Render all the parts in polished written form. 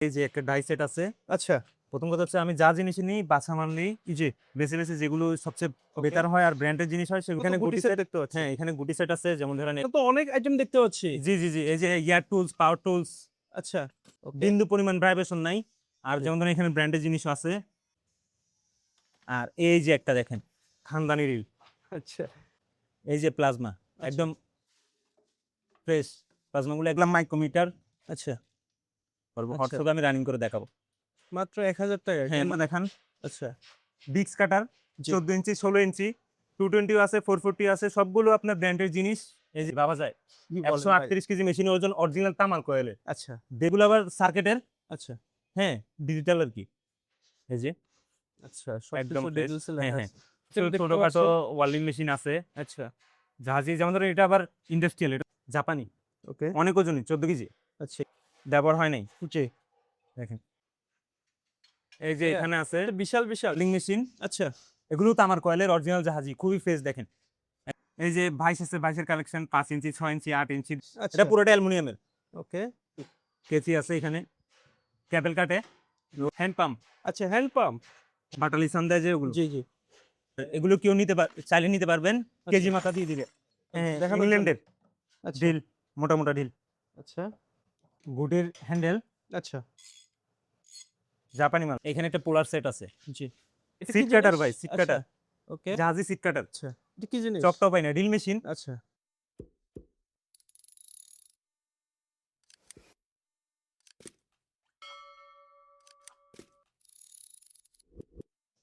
এই যে একটা ডাই সেট আছে। আচ্ছা, প্রথম কথা হচ্ছে আমি যা জিনিস নিই বাছা মাল নিই। জি। বেছে, বেছে যেগুলো সবচেয়ে ওকে। বেটার হয় আর ব্র্যান্ডের জিনিস হয় সেগুলো। এখানে এখানে গুটি গুটি সেট সেট। দেখতে পাচ্ছি। হ্যাঁ, এখানে গুটি সেট আছে যেমন ধরেন এটা তো অনেক আইটেম দেখতে পাচ্ছি। জি, জি, জি। এই যে এয়ার টুলস, পাওয়ার টুলস আচ্ছা, ওকে। বিন্দু পরিমাণ ভাইব্রেশন নাই। আর জি। যেমন ধরেন এখানে ব্র্যান্ডের জিনিসও আছে। আর এই যে একটা দেখেন খানদানি রিল। আচ্ছা, এই যে প্লাজমা আচ্ছা, একদম ফ্রেশ। প্লাজমাগুলো এগুলা মাইক্রোমিটার। আচ্ছা, করব আচ্ছা। হোয়াটসঅ্যাপে আমি রানিং করে দেখাবো। মাত্র ৳১,০০০ হ্যাঁ, এগুলো দেখান। আচ্ছা, বিক্স কাটার জি। 14 ইঞ্চি, 16 ইঞ্চি, 220 আছে, 440 আছে, সবগুলো আপনার ব্র্যান্ডের জিনিস। এই যে ভাবা যায় কি বলেন ভাই? 138 কেজি মেশিনের ওজন অরিজিনাল তামার কয়েলের। আচ্ছা, যেগুলো আবার সার্কিটের, আচ্ছা, হ্যাঁ, ডিজিটাল আর কি। এই যে আচ্ছা। একদম সবকিছু ফ্রেশ। ডিটেইলসে হ্যাঁ, লেখা হ্যাঁ। আছে। দেখতে ছোটখাটো পাচ্ছি। ওয়েল্ডিং মেশিন আছে। আচ্ছা, জাহাজী যেমন ধরেন এটা আবার ইন্ডাস্ট্রিয়াল, এটা জাপানি। ওকে। অনেক ওজনই 14 কেজি। আচ্ছা, ব্যবহার হয় নাই। জি। দেখেন। এই যে হ্যাঁ, এখানে আছে এটা বিশাল, বিশাল। Welding machine. আচ্ছা, এগুলো তামার কয়েলের অরিজিনাল জাহাজী, খুবই ফ্রেশ দেখেন। এই যে 22 আছে, 22 এর কালেকশন 5 ইঞ্চি, 6 ইঞ্চি, 8 ইঞ্চি। এটা আচ্ছা, পুরোটা অ্যালুমিনিয়ামের। ওকে। কেচি আছে এখানে। ক্যাবেল কাটে। হ্যান্ড পাম্প, আচ্ছা, হ্যান্ড পাম্প। বাটালি সান্দায় যে ওগুলো। জি, জি। এগুলো কেউ চাইলে নিতে পারবেন। আচ্ছা, কেজি মাথা দিয়ে দিবে। হ্যাঁ, দেখানোর জন্য। ইংল্যান্ডের আচ্ছা, ঢিল, মোটা, মোটা ঢিল। আচ্ছা, গুডের হ্যান্ডেল, আচ্ছা, জাপানি মাল। এখানে একটা পোলার সেট আছে। জি। এটা কি সিট কাটার জিনিস? ভাই, সিট আচ্ছা, কাটার। ওকে। জাহাজী সিট কাটার। আচ্ছা, এটা কি জিনিস? চকটাও পাই না, ড্রিল মেশিন। আচ্ছা।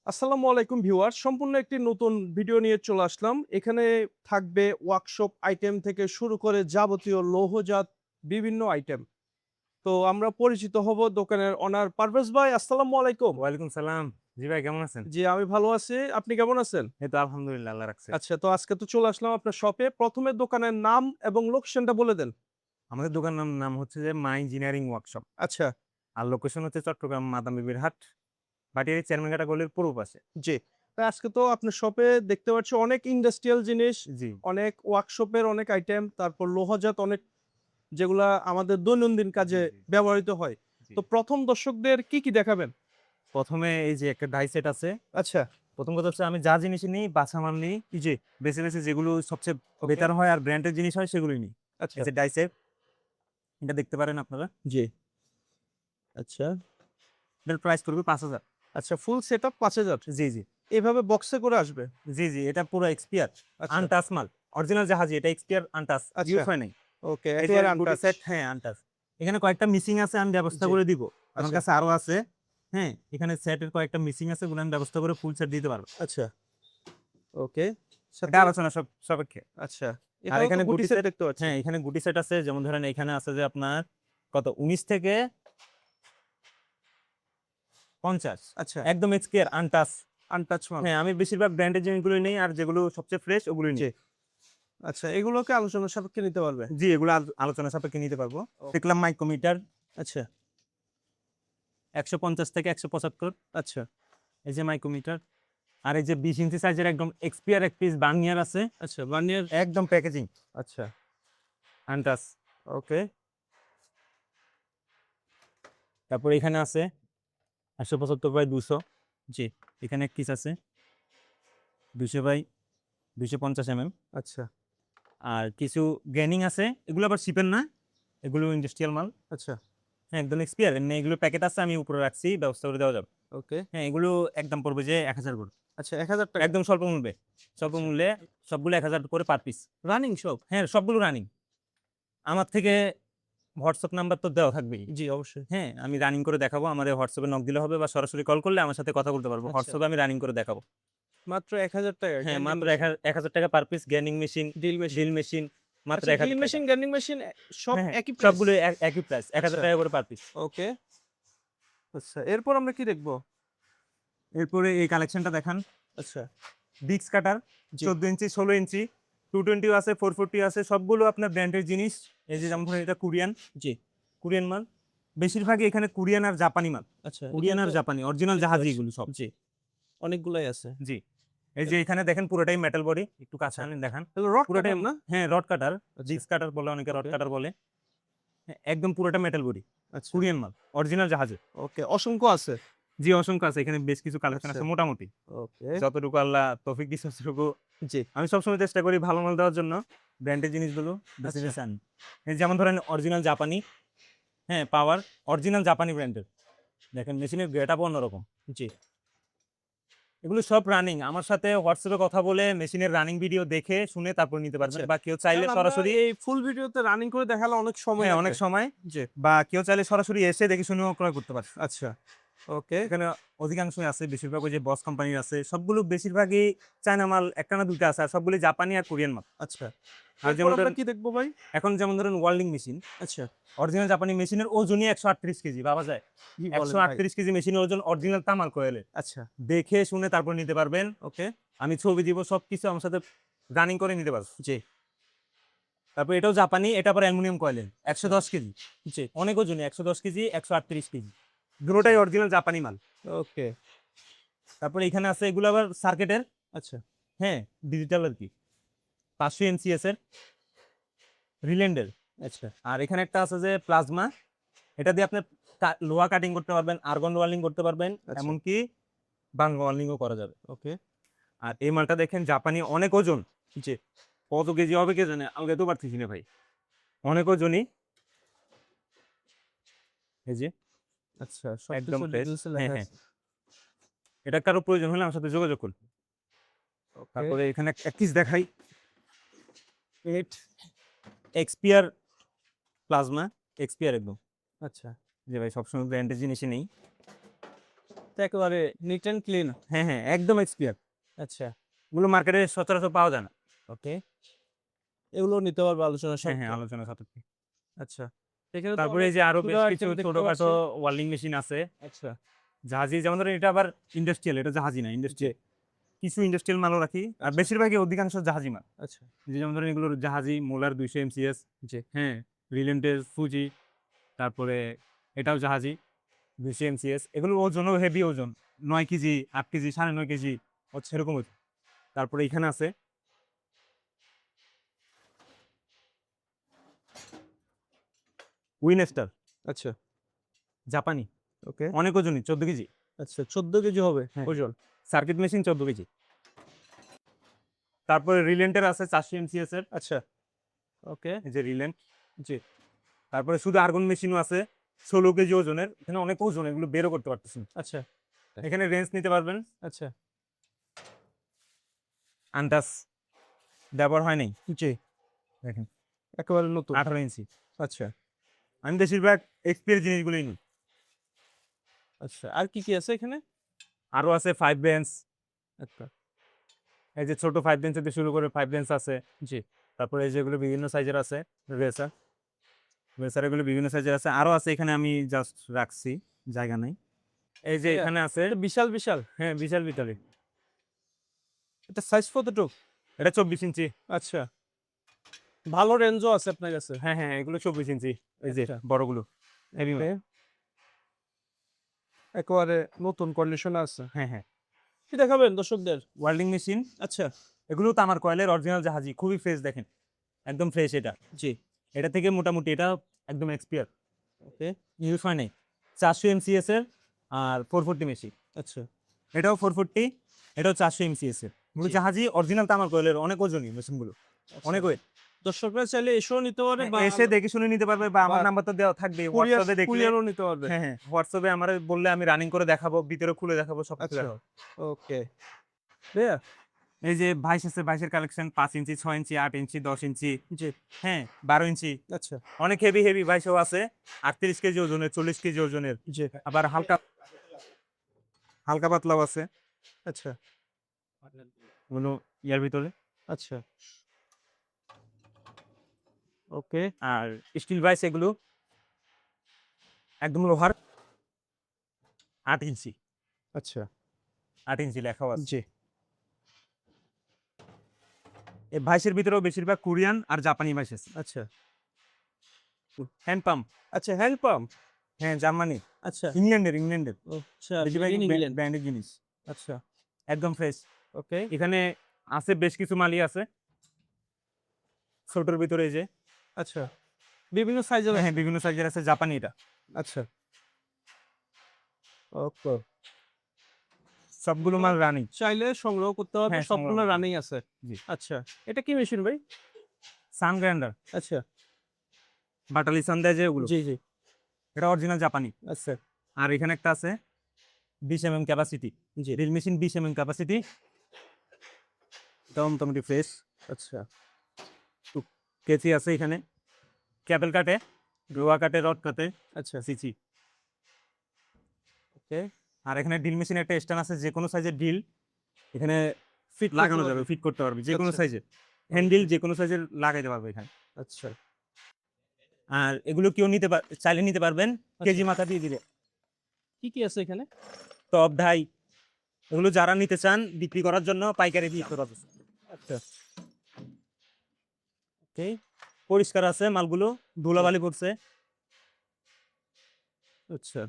আসসালামু আলাইকুম ভিউয়ার্স, সম্পূর্ণ একটি নতুন ভিডিও নিয়ে চলে আসলাম। এখানে থাকবে ওয়ার্কশপ আইটেম থেকে শুরু করে যাবতীয় লৌহজাত বিভিন্ন আইটেম। তো আমরা পরিচিত হব দোকানের ওনার পারভেজ ভাই। আসসালামু আলাইকুম। ওয়ালাইকুম সালাম। জি ভাই, কেমন আছেন? জি, আমি ভালো আছি। আপনি কেমন আছেন? এই তো আলহামদুলিল্লাহ, আল্লাহ রাখছে। আচ্ছা, তো আজকে তো চলে আসলাম আপনার শপে। ১ম এ দোকানের নাম এবং লোকেশনটা বলে দেন। আমাদের দোকানের নাম হচ্ছে যে মা ইঞ্জিনিয়ারিং ওয়ার্কশপ। আচ্ছা, আর লোকেশন হচ্ছে চট্টগ্রাম মাদাম বিবির হাট, ভাটিয়ারি চেয়ারম্যানঘাটা গলির পূর্ব পাশে। জি। তো আজকে তো আপনার শপে দেখতে পাচ্ছি অনেক ইন্ডাস্ট্রিয়াল জিনিস, জি, অনেক ওয়ার্কশপের অনেক আইটেম, তারপর লোহজাত অনেক যেগুলা আমাদের দৈনন্দিন কাজে জি, ব্যবহৃত হয়। জি। তো ১ম দর্শকদের কি, কি দেখাবেন? প্রথমে এই যে একটা ডাই সেট আছে। আচ্ছা, প্রথম কথা হচ্ছে আমি যা জিনিস নিই বাছা মাল নিই। জি, বেছে, বেছে যেগুলো সবচেয়ে ওকে, বেটার হয় আর ব্র্যান্ডের জিনিস হয় সেগুলোই নিই। আচ্ছা, এই যে ডাই সেট, এটা দেখতে পারেন আপনারা। জি, আচ্ছা, এটার প্রাইস পড়বে ৫,০০০। আচ্ছা, ফুল সেটআপ ৫,০০০। জি, জি, এভাবে বক্সে করে আসবে? জি, জি। এটা পুরো এক্সপিয়ার, আচ্ছা, আনটাচ মাল। অরিজিনাল জাহাজী, এটা এক্সপিয়ার আনটাচ, আচ্ছা, ইউজ হয় নাই। ওকে, এই যে একেবারে গুটি আনটাচ। সেট, হ্যাঁ, আনটাচ। এখানে কয়েকটা মিসিং আছে, আমি ব্যবস্থা জি, করে দিব। আমার আচ্ছা, কাছে আরো আছে। হ্যাঁ, এখানে সেটের কয়েকটা মিসিং আছে, ওগুলো আমি ব্যবস্থা করে ফুল সেট দিতে পারবো। আচ্ছা, ওকে। এটা সাথে আলোচনা সাপেক্ষে। আচ্ছা, আর এটাও তো এখানে গুটি গুটি সেট সেট, দেখতে পাচ্ছি। হ্যাঁ, এখানে গুটি সেট আছে যেমন ধরেন এখানে আছে যে আপনার কত 19 থেকে 50, আচ্ছা, একদম এক্সপিয়ার আনটাচ। আনটাচ মাল। হ্যাঁ, আমি বেশিরভাগ ব্র্যান্ডের জিনিসগুলোই নেই আর যেগুলো সবচেয়ে ফ্রেশ ওগুলোই জি, নেই। আচ্ছা, এগুলোকে আলোচনা সাপেক্ষে নিতে পারবে? জি, এগুলো আলোচনা সাপেক্ষে নিতে পারবো। ও দেখলাম মাইক্রোমিটার আচ্ছা, 150 থেকে 175। আচ্ছা, এই যে মাইক্রোমিটার। আর এই যে 20 ইঞ্চি সাইজের একদম এক্সপিয়ার এক পিস বার্নিয়ার আছে। আচ্ছা, ভার্নিয়ার। একদম প্যাকেজিং আচ্ছা, আনটাচ। ওকে, তারপর এখানে আছে 175 বাই 200। জি, এখানে এক পিস আছে 200 বাই 250 আচ্ছা, আর কিছু গ্রেনিং আছে। এগুলো আবার শিপের না, এগুলো ইন্ডাস্ট্রিয়াল মাল। আচ্ছা, হ্যাঁ, একদম এক্সপিয়ার। এমনি এগুলো প্যাকেট আছে, আমি উপরে রাখছি, ব্যবস্থা করে দেওয়া যাবে। ওকে, হ্যাঁ, এগুলো একদম পড়বে যে 1000 করে। আচ্ছা, ৳১,০০০। একদম স্বল্প মূল্যে। স্বল্প আচ্ছা, মূল্যে সবগুলো 1000 করে পার পিস। রানিং সব? হ্যাঁ, সবগুলো রানিং। আমার থেকে হোয়াটসঅ্যাপ নাম্বার তো দেওয়া থাকবেই। জি, অবশ্যই। হ্যাঁ, আমি রানিং করে দেখাবো। আমারে হোয়াটসঅ্যাপে নক দিলে হবে বা সরাসরি কল করলে আমার সাথে কথা বলতে পারবো। আচ্ছা, হোয়াটসঅ্যাপে আমি রানিং করে দেখাবো। মাত্র ৳১,০০০ হ্যাঁ, গ্রাইন্ডিং মাত্র machine, ৳১,০০০ per piece grinding machine, drill machine. Drill machine মাত্র আচ্ছা, ড্রিল ৳১,০০০। মেশিন, গ্রাইন্ডিং মেশিন সব হ্যাঁ, হ্যাঁ, একই প্রাইস? সবগুলো একই প্রাইস। আচ্ছা, ৳১,০০০ করে পার পিস। ওকে, আচ্ছা, এরপর আমরা কি দেখবো? এরপরে এই কালেকশনটা দেখান। আচ্ছা, বিক্স কাটার জি, 14 ইঞ্চি, 16 ইঞ্চি, 220 আছে, 440 আছে, সবগুলো আপনার ব্র্যান্ডের জিনিস। এই যে যেমন ধরেন এটা কোরিয়ান, জি, কোরিয়ান মাল। বেশিরভাগই এখানে কোরিয়ান আর জাপানি মাল। আচ্ছা, কোরিয়ান এখানে আর তো জাপানি অরিজিনাল দেখতে জাহাজি পাচ্ছি। এগুলো সব। জি, অনেকগুলাই আছে। জি। এই যে এখানে দেখেন পুরোটাই মেটাল বডি। একটু কাছে আচ্ছা, আনেন দেখান। এগুলো রড পুরোটাই, কাটার না? হ্যাঁ, রড কাটার, আচ্ছা, ডিস্ক কাটার বলে অনেকে, রড ওকে, কাটার বলে। হ্যাঁ, একদম পুরোটা মেটাল বডি। আচ্ছা কোরিয়ান মাল, অরিজিনাল জাহাজে। ওকে অসংখ্য আছে। জি, অসংখ্য আছে। এখানে বেশ কিছু কালেকশন আচ্ছা। আছে মোটামুটি। ওকে যতটুকু আল্লাহ তৌফিক দিছে ততটুকু জি আমি সবসময় চেষ্টা করি ভালো মাল দেওয়ার জন্য। ব্র্যান্ডের জিনিসগুলো বেছে আচ্ছা বেছে আনি। এই যেমন ধরেন অরিজিনাল জাপানি, হ্যাঁ, পাওয়ার অরিজিনাল জাপানি ব্র্যান্ডের। দেখেন মেশিনের গেটআপ অন্যরকম। জি এগুলো সব রানিং। আমার সাথে হোয়াটসঅ্যাপে কথা বলে মেশিনের রানিং ভিডিও দেখে শুনে তারপর নিতে পারবেন। আচ্ছা। বা কেউ চাইলে কারণ আমরা সরাসরি এই ফুল ভিডিওতে রানিং করে দেখালে অনেক সময় হ্যাঁ, লাগবে। অনেক সময় জি বা কেউ চাইলে সরাসরি এসে দেখে শুনেও ক্রয় করতে পারে। আচ্ছা ওকে এখানে অধিকাংশই আছে, বেশিরভাগ ওই যে বস কোম্পানির আছে। সবগুলো বেশিরভাগই চায়না মাল, একটা না দুইটা আছে। আর সবগুলো জাপানি আর কোরিয়ান মাল। আচ্ছা আর এরপর যেমন আমরা ধরেন কি দেখবো ভাই? এখন যেমন ধরেন ওয়েল্ডিং মেশিন, আচ্ছা অরিজিনাল জাপানি মেশিনের ওজনই 138 কেজি, ভাবা যায়? কি বলেন ভাই? 138 কেজি মেশিনের ওজন অরিজিনাল তামার কয়েলের। আচ্ছা দেখে শুনে তারপর নিতে পারবেন। ওকে আমি ছবি দিব, সবকিছু আমার সাথে রানিং করে নিতে পারবেন। জি তারপর এটাও জাপানি, এটা আবার অ্যালুমিনিয়াম কয়েলের 110 কেজি। জি অনেক ওজনই, 110 কেজি, 138 কেজি। দুটোটাই অরিজিনাল জাপানি মাল। ওকে তারপরে এখানে আছে এগুলো আবার সার্কিটের, আচ্ছা হ্যাঁ, ডিজিটাল আর কি। 500 এনসিএস এর রিল্যান্ডের। আচ্ছা আর এখানে একটা আছে যে প্লাজমা, এটা দিয়ে আপনি লোহা কাটিং করতে পারবেন, আর্গন ওয়েল্ডিং করতে পারবেন, আচ্ছা। এমনকি বাঙ্গ ওয়েল্ডিংও করা যাবে। ওকে আর এই মালটা দেখেন জাপানি, অনেক ওজন। জি কত কেজি হবে কে জানে, আমি তো পারতেছি না ভাই। অনেক ওজনই। এই যে আচ্ছা একদম সবকিছু ফ্রেশ। ডিটেইলসে হ্যাঁ লেখা হ্যাঁ, আছে। এটা কারো প্রয়োজন হলে আমার সাথে যোগাযোগ করুন। ওকে তারপরে এখানে এক পিস দেখাই, এট এক্সপিয়ার প্লাজমা, এক্সপিয়ার একদম। আচ্ছা যে ভাই সবসময় ব্র্যান্ডের জিনিসই নেই। তো একেবারে নিট এন্ড ক্লিন। হ্যাঁ হ্যাঁ, একদম এক্সপিয়ার। আচ্ছা এগুলো মার্কেটে সচরাচর পাওয়া যায় না। ওকে এগুলো নিতে পারবো আলোচনা হ্যাঁ হ্যাঁ, সাপেক্ষে। আলোচনা সাপেক্ষে। আচ্ছা এখানে তো তারপরে অনেক এই যে আরো ক্ষুদ্র বেশ কিছু আইটেম দেখতে ছোটখাটো পাচ্ছি। ওয়েল্ডিং মেশিন আছে। আচ্ছা জাহাজি, যেমন ধরেন এটা আবার ইন্ডাস্ট্রিয়াল, এটা জাহাজি না, ইন্ডাস্ট্রিয়াল। কিছু ইন্ডাস্ট্রিয়াল মালও রাখি, আর আচ্ছা। বেশিরভাগই অধিকাংশ জাহাজি মাল। আচ্ছা যে যেমন ধরেন এগুলোর জাহাজি মোলার 200 এমসিএস, জি হ্যাঁ, রিলেন্টের ফুজি। তারপরে এটাও জাহাজি 200 এমসিএস। এগুলোর ওজনও হেভি ওজন, 9 কেজি, 8 কেজি, 9.5 কেজি হচ্ছে এরকম ওজন। তারপরে এখানে আছে উইনস্টার, আচ্ছা জাপানি, ওকে অনেক ওজনই, 14 কেজি। আচ্ছা 14 কেজি হবে হ্যাঁ। ওজন। Circuit machine 14 KG. তারপরে রিলেন্টের আছে 400 এমসিএস এর, আচ্ছা ওকে এই যে রিলেন্ট। জি তারপরে শুধু আর্গন মেশিনও আছে 16 কেজি ওজনের। এখানে অনেক ওজন, এগুলো বেরও করতে পারতেছেন। আচ্ছা এখানে রেঞ্জ নিতে পারবেন, আচ্ছা আন্টাস ব্যবহার হয় নাই। জি দেখেন একেবারে নতুন। 18 ইঞ্চি। আচ্ছা আমি বেশিরভাগ এক্সপিরিয়েন্স জিনিসগুলোই নিই। আচ্ছা আর কি কি আছে এখানে? আরও আছে 5 বেঞ্চ, আচ্ছা এই যে ছোট 5 বেঞ্চ থেকে শুরু করে 5 বেঞ্চ আছে। জি তারপরে এই যেগুলো বিভিন্ন সাইজের আছে, রেসার, রেসার এগুলো বিভিন্ন সাইজের আছে। আরও আছে, এখানে আমি জাস্ট রাখছি, জায়গা নাই। এই যে এখানে আছে, এটা বিশাল বিশাল। হ্যাঁ, বিশাল ভিতরে। এটা সাইজ কতটুকু? এটা 24 ইঞ্চি। আচ্ছা ভালো রেঞ্জও আছে আপনার কাছে। হ্যাঁ হ্যাঁ, এগুলো 24 ইঞ্চি, এই যে আচ্ছা। বড়গুলো হেভি। ওকে, একেবারে নতুন কন্ডিশনে আছে। হ্যাঁ হ্যাঁ, কি দেখাবেন দর্শকদের? ওয়েল্ডিং মেশিন, আচ্ছা এগুলো তো আমার কয়েলের অরিজিনাল জাহাজি, খুবই ফ্রেশ দেখেন, একদম ফ্রেশ। এটা জি এটা থেকে মোটামুটি এটা একদম এক্সপিয়ার, ওকে ইউজ হয় নাই। 400 এমসিএস এর আর 440 মেশিন। আচ্ছা এটাও 440, এটাও 400 এমসিএস এর। এগুলো জি। জাহাজি অরিজিনাল তামার কয়েলের, অনেক ওজনই মেশিনগুলো, অনেক ওয়েট। দর্শকরা চাইলে এসেও নিতে পারে বা এসে দেখে শুনে নিতে পারবে, বা আমার বা নাম্বার তো দেওয়া থাকবে, হোয়াটসঅ্যাপে দেখলে। কুরিয়ারও নিতে পারবে। হ্যাঁ হ্যাঁ, হোয়াটসঅ্যাপে আমার বললে আমি রানিং করে দেখাবো, ভিতরে খুলে দেখাবো, সব কিছু আচ্ছা দেখাবো। ওকে ভাইয়া এই যে 22 আছে, 22 কালেকশন, 5 ইঞ্চি, 6 ইঞ্চি, 8 ইঞ্চি, 10 ইঞ্চি, জি হ্যাঁ, 12 ইঞ্চি। আচ্ছা অনেক হেভি হেভি 22ও আছে, 38 কেজি ওজনের, 40 কেজি ওজনের। জি আবার হালকা হালকা পাতলাও আছে, আচ্ছা ওগুলো ইয়ার ভিতরে। আচ্ছা ওকে আর স্টিল ভাইস এগুলো একদম লোহার, 8 ইঞ্চি, আচ্ছা 8 ইঞ্চি লেখাও আছে। জি এই ভাইসের ভিতরেও বেশিরভাগ কোরিয়ান আর জাপানি ভাইস আছে। আচ্ছা হ্যান্ড পাম্প, আচ্ছা হ্যান্ড পাম্প হ্যাঁ, জার্মানি, আচ্ছা ইংল্যান্ডের আচ্ছা বেশিরভাগ in England। ব্র্যান্ডের জিনিস, আচ্ছা একদম ফ্রেশ। ওকে এখানে আছে বেশ কিছু মালই আছে ছোটোর ভিতরে, এই যে আচ্ছা বিভিন্ন সাইজের হ্যাঁ বিভিন্ন সাইজের আছে, জাপানি এটা। আচ্ছা ওকে, সবগুলো মাল রানিং। চাইলে সংগ্রহ করতে পারবে, হ্যাঁ, সবগুলো সংগ্রহ করতে রানিং আছে। জি। আচ্ছা, এটা কি মেশিন ভাই? সান গ্রাইন্ডার, আচ্ছা বাটালি সান দেয় যে ওগুলো, জি জি। এটা অরিজিনাল জাপানি। আচ্ছা আর এখানে একটা আছে 20 mm ক্যাপাসিটি, জি। ড্রিল মেশিন 20 mm ক্যাপাসিটি, এটাও মোটামুটি ফ্রেশ। আচ্ছা কেচি আছে এখানে, ক্যাবেল কাটে, লোহা কাটে, রড কাটে, আচ্ছা সিচি। ওকে, আর এখানে ড্রিল মেশিন একটা স্ট্যান্ড আছে, যে কোনো সাইজের ড্রিল এখানে ফিট লাগানো যাবে, ফিট করতে পারবে যে কোনো আচ্ছা। সাইজের হ্যান্ডেল, যে কোনো সাইজের লাগাইতে পারবে এখানে। আচ্ছা আর এগুলো কেউ চাইলে নিতে পারবেন কেজি মাথা দিয়ে দিলে। কি কি আছে এখানে? টপ ঢাই, এগুলো যারা নিতে চান বিক্রি করার জন্য পাইকারি দিয়ে দিতে পারবে। আচ্ছা ওকে, পরিষ্কার আছে মালগুলো, ধুলাবালি পড়ছে। আচ্ছা,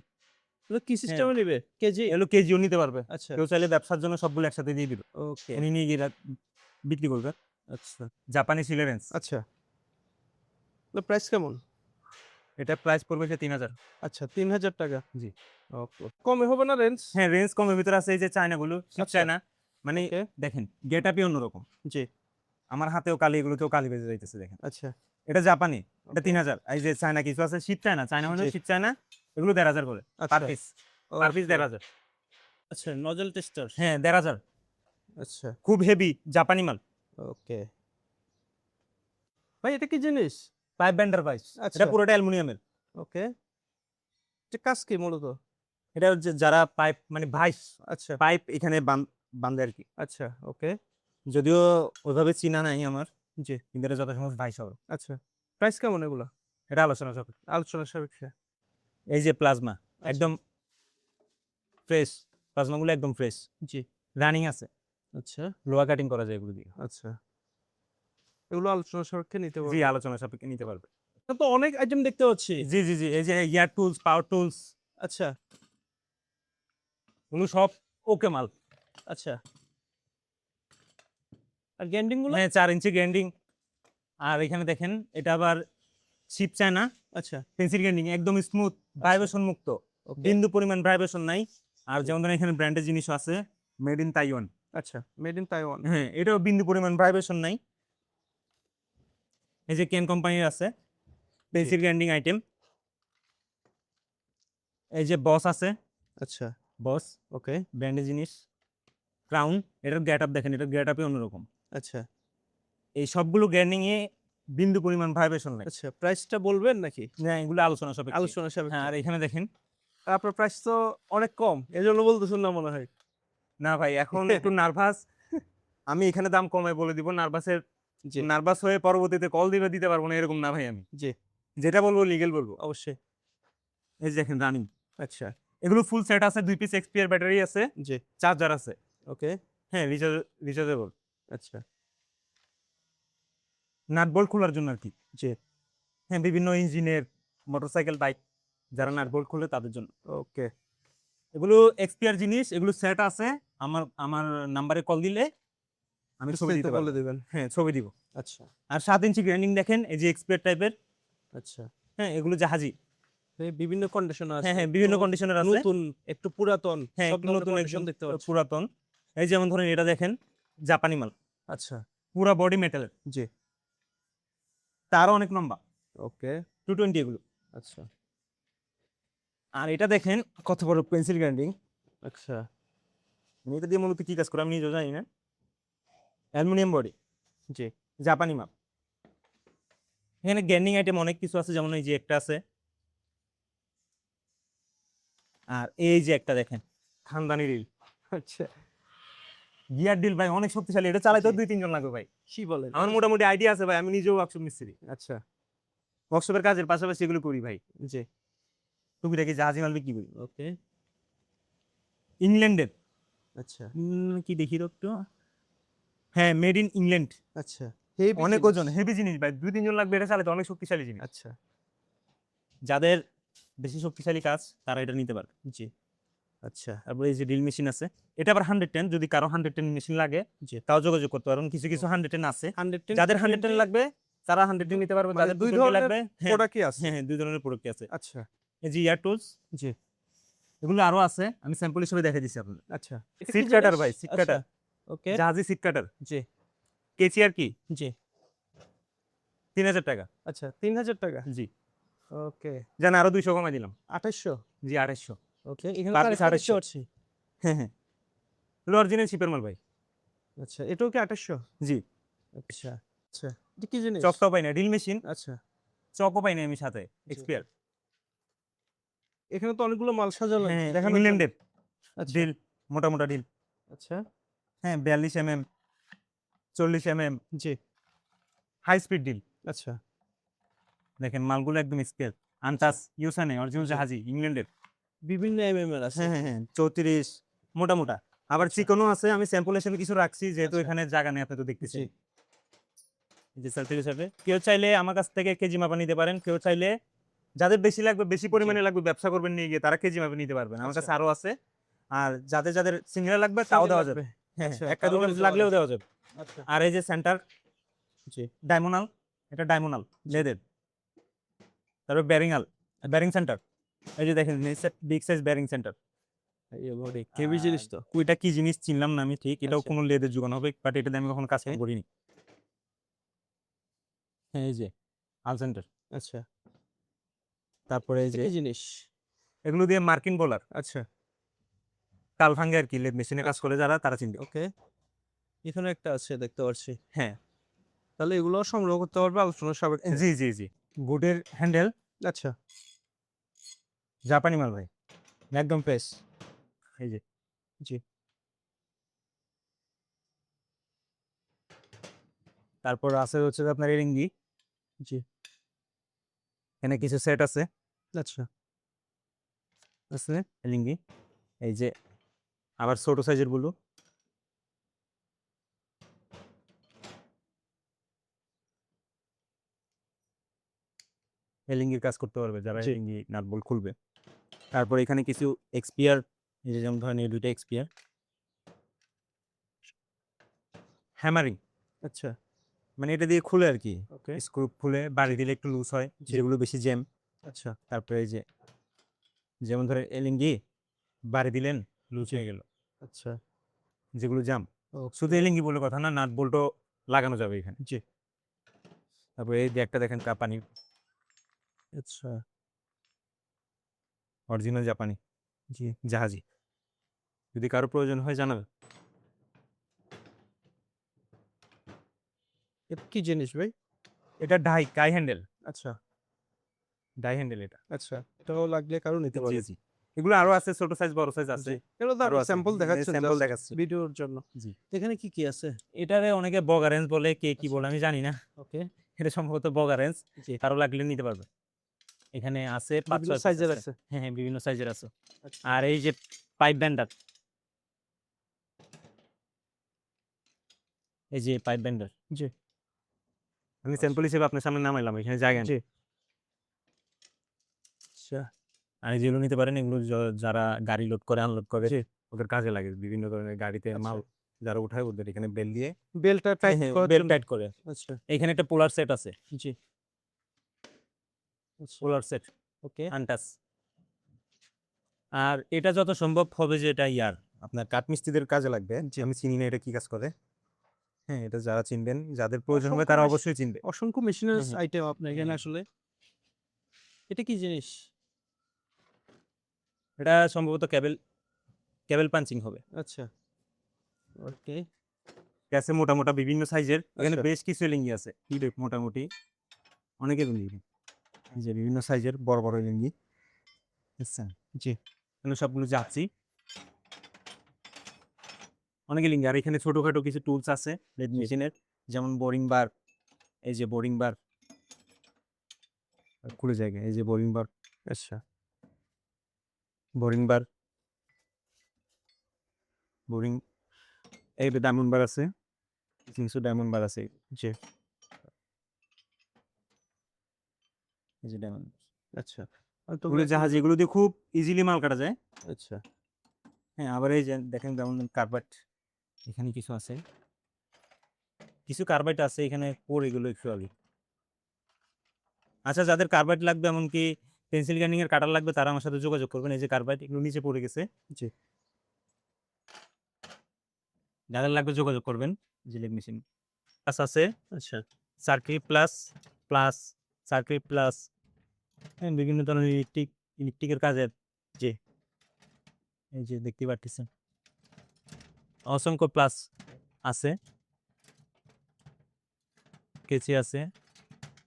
এগুলো কি সিস্টেমে নিবে? কেজি? এগুলো কেজিও নিতে পারবে, আচ্ছা কেউ চাইলে ব্যবসার জন্য সবগুলো একসাথে দিয়ে দিবে, ওকে উনি নিয়ে গিয়ে বিক্রি করবে। আচ্ছা জাপানি সিলেরেন্স, আচ্ছা, প্রাইস কেমন? এটা প্রাইস পড়বে 3000। আচ্ছা 3000 টাকা। জি। ওকে, কমে হবে না রেঞ্জ? হ্যাঁ রেঞ্জ কমের ভিতরে আছে, এই যে চায়নাগুলো, আচ্ছা। চায়না মানে ওকে দেখেন গেট আপই অন্যরকম। জি। আমার হাতেও কালি, এগুলোতেও কালি বেজে যাইতেছে দেখেন। আচ্ছা এটা জাপানি, এটা 3000। এই যে চায়না কিছু আছে, শীত চায়না, চায়না মানে জি। শীত চায়না, এগুলো 1500 করে আচ্ছা per piece, per piece okay. 1500। আচ্ছা নজল টেস্টার। হ্যাঁ 1500, আচ্ছা খুব হেভি জাপানি মাল। ওকে ভাই, এটা কি জিনিস? পাইপ বেন্ডার পাইপ, আচ্ছা এটা পুরোটা অ্যালুমিনিয়ামের। ওকে, এটা কাজ কি মূলত? এটা হচ্ছে যারা পাইপ মানে ভাইস, আচ্ছা পাইপ এখানে বান্ধে আর কি। আচ্ছা ওকে যদিও ওইভাবে চিনা নাই আমার, জি। কিন্তু এটা যথাসম্ভব ভাইস হবে। আচ্ছা, প্রাইস কেমন এগুলো? এটা আলোচনা চলবে। আলোচনা সাপেক্ষে। এই যে প্লাজমা, আচ্ছা। একদম ফ্রেশ, প্লাজমাগুলো একদম ফ্রেশ, জি। রানিং আছে, আচ্ছা লোহা কাটিং করা যায় এগুলো দিয়ে। আচ্ছা, এগুলো আলোচনা সাপেক্ষে নিতে জি, পারবো। আলোচনা সাপেক্ষে নিতে পারবে। এটা তো অনেক আইটেম দেখতে পাচ্ছি। জি জি জি, এই যে ইয়ার টুলস, পাওয়ার টুলস, আচ্ছা এগুলো সব ওকে মাল। আচ্ছা, আর গ্যান্ডিং গুলো? হ্যাঁ 4 ইঞ্চি গ্রাইন্ডিং। আর এখানে দেখেন এটা আবার শিপ চায় না, আচ্ছা পেন্সিল গ্রাইন্ডিং, একদম স্মুথ, ভাইব্রেশন মুক্ত, ওকে বিন্দু পরিমাণ ভাইব্রেশন নাই। আর যেমন ধরেন এখানে ব্র্যান্ডের জিনিসও আছে, মেড ইন তাইওয়ান। আচ্ছা, মেড ইন তাইওয়ান। হ্যাঁ এটাও বিন্দু পরিমাণ ভাইব্রেশন নাই। এই যে কেন কোম্পানির আছে পেন্সিল গ্রাইন্ডিং আইটেম। এই যে বস আছে, আচ্ছা বস ওকে ব্র্যান্ডের জিনিস। ক্রাউন, এটার গেট আপ দেখেন, এটার গেট আপই অন্যরকম। আচ্ছা এই সবগুলো গ্রাইন্ডিং এ বিন্দু পরিমাণ ভাইব্রেশন নাই। আচ্ছা, প্রাইসটা বলবেন নাকি? হ্যাঁ এগুলো আলোচনা সাপেক্ষে। আলোচনা হ্যাঁ সাপেক্ষে। আর এখানে দেখেন, আপনার প্রাইস তো অনেক কম, এজন্য বলতেছেন না মনে হয়। না ভাই এখন একটু নার্ভাস, আমি এখানে দাম কমাই বলে দিব, জি নার্ভাস হয়ে পরবর্তীতে কল দিতে পারবো না এরকম না ভাই। আমি জি যেটা বলবো লিগেল বলবো। অবশ্যই। এই যে দেখেন রানিং, আচ্ছা এগুলো ফুল সেট আছে, 2 পিস এক্সপিআর ব্যাটারি আছে, জি চার্জার আছে। ওকে হ্যাঁ রিচার্জেবল। আচ্ছা নাট বোল্ট খোলার জন্য আর কি। জি হ্যাঁ বিভিন্ন ইঞ্জিনের, মোটরসাইকেল, বাইক যারা নাট বোল্ট খোলে তাদের জন্য। ওকে এগুলো এক্সপিআর জিনিস, এগুলো সেট আছে। আমার আমার নাম্বারে কল দিলে আমি ছবি দিতে বলে পারবো। দিবেন। হ্যাঁ ছবি দিব। আচ্ছা আর 7 ইঞ্চি গ্রাইন্ডিং দেখেন, এই যে এক্সপিআর টাইপের। আচ্ছা, হ্যাঁ এগুলো জাহাজি। এই বিভিন্ন কন্ডিশন আছে। হ্যাঁ হ্যাঁ বিভিন্ন তো কন্ডিশনের আছে। নতুন, একটু পুরাতন, হ্যাঁ সব একটু ধরনের নতুন, কন্ডিশন একদম দেখতে পাচ্ছি। পুরাতন। এই যেমন ধরেন এটা দেখেন, জাপানি মাল, আচ্ছা পুরা বডি মেটালের, জি তারও অনেক লম্বা, ওকে 220 এগুলো। আচ্ছা আর এটা দেখেন কত বড় পেন্সিল গ্রাইন্ডিং। আচ্ছা এটা দিয়ে মূলত কি কাজ করে আমি নিজেও জানি না। অ্যালুমিনিয়াম বডি, জি জাপানি মাল। এখানে গ্রাইন্ডিং আইটেম অনেক কিছু আছে, যেমন এই যে একটা আছে, আর এই যে একটা দেখেন খানদানি রিল, আচ্ছা গিয়ার ডিল ভাই, অনেক শক্তিশালী। এটা চালাইতে জি। 2-3 জন লাগবে ভাই। কি বলেন? আমার মোটামুটি আইডিয়া আছে ভাই, আমি নিজেও ওয়ার্কশপ মিস্ত্রি, আচ্ছা ওয়ার্কশপের কাজের পাশাপাশি এগুলো করি ভাই। জি টুকিটাকি জাহাজি মাল বিক্রি করি। ওকে ইংল্যান্ডের, আচ্ছা কি দেখি তো একটু, হ্যাঁ মেড ইন ইংল্যান্ড। আচ্ছা, হেভি অনেক জিনিস। ওজন, হেভি জিনিস ভাই, 2-3 জন লাগবে, এটা চালাতে অনেক শক্তিশালী জিনিস। আচ্ছা যাদের বেশি শক্তিশালী কাজ তারা এটা নিতে পারবে। জি আচ্ছা তারপরে এই যে ড্রিল মেশিন আছে, এটা আবার 110, যদি কারো 110 মেশিন লাগে জি তাও যোগাযোগ করতে পারবেন। কিছু কিছু 110 আছে, 110 যাদের 110 লাগবে তারা 100 নিতে পারবে, মানে তাদের দুই 220 ধরনের লাগবে। হ্যাঁ প্রোডাক্টই আছে। হ্যাঁ, দুই ধরনের প্রোডাক্ট আছে। আচ্ছা, এই যে ইয়ার টুলস, জি, এগুলো আরো আছে, আমি স্যাম্পল হিসেবে দেখাই দিচ্ছি আপনাদের। আচ্ছা। এটা কি সিট কাটার জিনিস? ভাই, সিট আচ্ছা, কাটার, ওকে, জাহাজি সিট কাটার, জি, কেচি আর কি, জি, 3000 টাকা। আচ্ছা, ৩,০০০ টাকা। জি, ওকে, জান আরো 200 কমাই দিলাম। ২৮০০। জি 2800। ওকে, এখানে পার তো পিস আরেকটা দেখতে 2800। পাচ্ছি। হ্যাঁ হ্যাঁ, অরিজিনাল শিপের মাল ভাই। আচ্ছা, এটাও কি ২৮০০? জি, আচ্ছা, আচ্ছা। এটা কি জিনিস? চকটাও পাই না, ড্রিল মেশিন, আচ্ছা, চকও পাই না আমি সাথে, জি। এক্সপিয়ার। এখানে তো অনেকগুলো মাল সাজানো হ্যাঁ, দেখানোর জন্য। ইংল্যান্ডের আচ্ছা, ড্রিল, মোটা মোটা ড্রিল। আচ্ছা, হ্যাঁ, 42 40 জি, হাই স্পিড ড্রিল। আচ্ছা, দেখেন মালগুলো একদম স্কেল, আনটাস, ইউসানে, অরিজিনাল জি। জাহাজি, ইংল্যান্ডের। বিভিন্ন এর আছে। হ্যাঁ হ্যাঁ হ্যাঁ, 34 মোটা মোটা, আবার আচ্ছা। চিকনও আছে। আমি স্যাম্পল হিসেবে কিছু রাখছি, যেহেতু আচ্ছা। এখানে জায়গা নেই, আপনি তো দেখতেছেন। জি, এই যে সার্টিফিকেট হিসাবে কেউ চাইলে আমার কাছ থেকে কেজি মাপা নিতে পারেন, কেউ চাইলে যাদের বেশি লাগবে, বেশি পরিমাণে লাগবে, ব্যবসা করবেন নিয়ে গিয়ে, তারা কেজি মাপে নিতে পারবেন, আমার আচ্ছা। কাছে আরো আছে। আর যাদের যাদের সিঙ্গেল লাগবে তাও দেওয়া যাবে। হ্যাঁ আচ্ছা, একটা তাও দুটো নিতে লাগলেও পারেন। দেওয়া যাবে। আচ্ছা, আর এই যে সেন্টার জি, ডায়মোনাল, এটা ডায়মোনাল লেদের। তারপর ব্যারিংআল, ব্যারিং সেন্টার, এই যে দেখেন big size bearing centre. Heavy জিনিস তো। ওইটা কি জিনিস চিনলাম না আমি ঠিক, এটাও আচ্ছা। কোনো লেদের যোগান হবে, বাট এটাতে আমি কখনো কাজ করিনি। হ্যাঁ এই যে আল সেন্টার। আচ্ছা, তারপরে এই এটা যে কি জিনিস? এগুলো দিয়ে মার্কিন বোলার, আচ্ছা, কাল ভাঙ্গে আর কি, লেদ মেশিনে কাজ করে যারা, তারা চিনবে। ওকে। এখানে একটা আছে দেখতে পাচ্ছি। হ্যাঁ তাহলে এগুলো সংগ্রহ করতে পারবে আলোচনা সাপেক্ষে। জি জি জি, গুডের হ্যান্ডেল, আচ্ছা, জাপানি মাল ভাই, একদম ফ্রেশ। এই যে জি, তারপর আছে হচ্ছে যে আপনার এরিঙ্গি, জি, এখানে কিছু সেট আছে, আচ্ছা, আছে এরিঙ্গি। এই যে আবার ছোট সাইজের গুলো, এলিঙ্গির কাজ করতে পারবে যারা জি, এলিঙ্গি নাট বল্ট খুলবে। তারপর এখানে কিছু এক্সপিয়ার, এই যে যেমন ধরেন এই দুইটা এক্সপিয়ার, হ্যামারিং, আচ্ছা, মানে এটা দিয়ে খুলে আর কি, ওকে, স্ক্রু খুলে বাড়ি দিলে একটু লুজ হয়, জি। যেগুলো বেশি জ্যাম। আচ্ছা, তারপরে এই যে যেমন ধরেন এলিঙ্গি বাড়ি দিলেন লুজ জি। হয়ে গেল, আচ্ছা, যেগুলো জাম। শুধু ওকে, এলিঙ্গি বলে কথা না, নাট বল্টও লাগানো যাবে এখানে। জি, তারপরে এই যে একটা দেখেন কাপানি, আচ্ছা, অরিজিনাল জাপানি জি। জাহাজি, যদি কারো প্রয়োজন হয় জানাবে। এটা কি জিনিস ভাই? এটা ডাই কাই হ্যান্ডেল, আচ্ছা, ডাই হ্যান্ডেল এটা। আচ্ছা। এটাও লাগলে কারো নিতে জি পারে। জি, এগুলো আরো আছে, ছোট সাইজ বড় সাইজ আছে, জি। এগুলো তো আরো আছে, স্যাম্পল দেখাচ্ছেন স্যাম্পল জাস্ট দেখাচ্ছি। ভিডিওর জন্য। জি, এখানে কি, কি আছে? এটারে অনেকে বগা রেঞ্জ বলে, কে কি আচ্ছা। বলে আমি জানি না, ওকে, এটা সম্ভবত বগা রেঞ্জ, জি। কারো লাগলে নিতে পারবে। এখানে আছে 5 বিভিন্ন 6 পিস সাইজের আছে। আছে। হ্যাঁ হ্যাঁ, বিভিন্ন সাইজের আছে। আচ্ছা, আর এই যে পাইপ বেন্ডার, এই যে পাইপ বেন্ডার, জি, আমি স্যাম্পল হিসেবে আপনার সামনে নামাইলাম, এখানে জায়গা জি। নেই। আচ্ছা, আর এই যেগুলো নিতে পারেন, এগুলো যারা গাড়ি লোড করে আনলোড করে, জি। ওদের কাজে লাগে, বিভিন্ন ধরনের গাড়িতে আচ্ছা। মাল যারা উঠায় ওদের এখানে বেল দিয়ে বেলটা টাইট করার বেল জন্য। টাইট করে। আচ্ছা, এখানে একটা পোলার সেট আছে, জি। আচ্ছা, পোলার সেট ওকে, আনটাস। আর এটা যত সম্ভব হবে যে এটা ইয়ার আপনার কাঠমিস্ত্রিদের কাজে লাগবে, জি। আমি চিনি না এটা কি কাজ করে। হ্যাঁ, এটা যারা চিনবেন, যাদের প্রয়োজন হবে অসংখ্য তারা মেশিন, অবশ্যই চিনবে। অসংখ্য মেশিনারিজ হুম, হুম। আইটেম আপনার এখানে হুম। আসলে। এটা কি জিনিস? এটা সম্ভবত কেবল কেবল পাঞ্চিং হবে। আচ্ছা, ওকে, গ্যাসে মোটা মোটা বিভিন্ন সাইজের, এখানে আচ্ছা, বেশ কিছু লিঙ্গি আছে, মোটামুটি অনেকের লিঙ্গি, এই যে বিভিন্ন সাইজের বড় বড় লিঙ্গি, বুঝছেন? জি, এগুলো সবগুলো যাচ্ছি, অনেকে লিঙ্গি। আর এখানে ছোটখাটো কিছু টুলস আছে লেদ জি। মেশিনের, যেমন বোরিং বার, এই যে বোরিং বার খুলে জায়গা, এই যে বোরিং বার, আচ্ছা, বোরিং বার, বোরিং, এই যে ডায়মন্ড বার আছে, কিছু ডায়মন্ড বার আছে, জি, এই যে ডায়মন্ড। আচ্ছা। এগুলো জাহাজ, এগুলো দিয়ে খুব ইজিলি মাল কাটা যায়। আচ্ছা, হ্যাঁ, আবার এই যে দেখেন যেমন কার্বাইট, এখানে কিছু আছে, কিছু কার্বাইট আছে এখানে, পরে এগুলো একটু আগে, আচ্ছা, যাদের কার্বাইড লাগবে এমনকি পেন্সিল গার্নিং এর কাটার লাগবে তারা আমার সাথে যোগাযোগ করবেন। এই যে কার্বাইড এগুলো নিচে পড়ে গেছে। জি। যাদের লাগবে যোগাযোগ করবেন। জিলেট মেশিন প্লাস আছে, আচ্ছা। Circuit plus, plus, circuit plus, হ্যাঁ, বিভিন্ন ধরনের ইলেকট্রিকের কাজের যে এই যে দেখতে পারতেছেন অসংখ্য প্লাস আছে, কেচি আছে,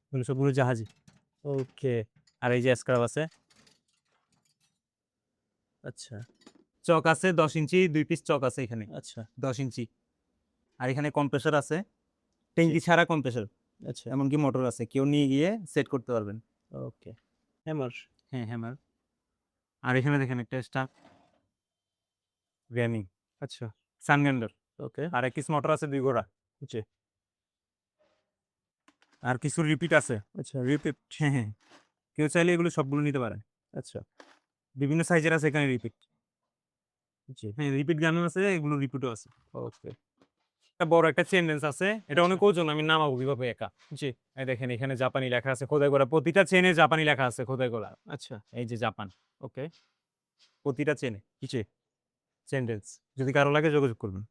এগুলো সবগুলো জাহাজি। ওকে। আর এই যে স্ক্রাব আছে, আচ্ছা, চক আছে 10 ইঞ্চি 2 পিস চক আছে এখানে আচ্ছা, 10 ইঞ্চি। আর এখানে কম্প্রেসর আছে, ট্যাঙ্কি ছাড়া কম্প্রেসর, আচ্ছা। এমনকি মোটর আছে, কেউ নিয়ে গিয়ে সেট করতে পারবেন। ওকে। হ্যামার। হ্যাঁ, হ্যামার। আর এখানে দেখেন একটা স্টার গ্যানি আচ্ছা, সানগ্যান্ডার। ওকে। আর এক পিস মোটর আছে 2 ঘোড়া। জি। আর কিছু রিপিট আছে। আচ্ছা, রিপিট। হ্যাঁ, হ্যাঁ। কেউ চাইলে এগুলো সবগুলো নিতে পারে। আচ্ছা, বিভিন্ন সাইজের আছে এখানে রিপিট। জি। হ্যাঁ, রিপিট গানও আছে, এগুলো রিপিটও আছে। ওকে। একটা বড় একটা চেন লেন্স আছে। এটা আচ্ছা। অনেক ওজন, আমি নামাবো কিভাবে একা? জি। এই দেখেন এখানে জাপানি লেখা আছে খোদাই করা। প্রতিটা চেনে জাপানি লেখা আছে খোদাই করা। আচ্ছা, এই যে জাপান। ওকে। প্রতিটা চেনে জি। Chain lens. যদি কারো লাগে যোগাযোগ করবেন।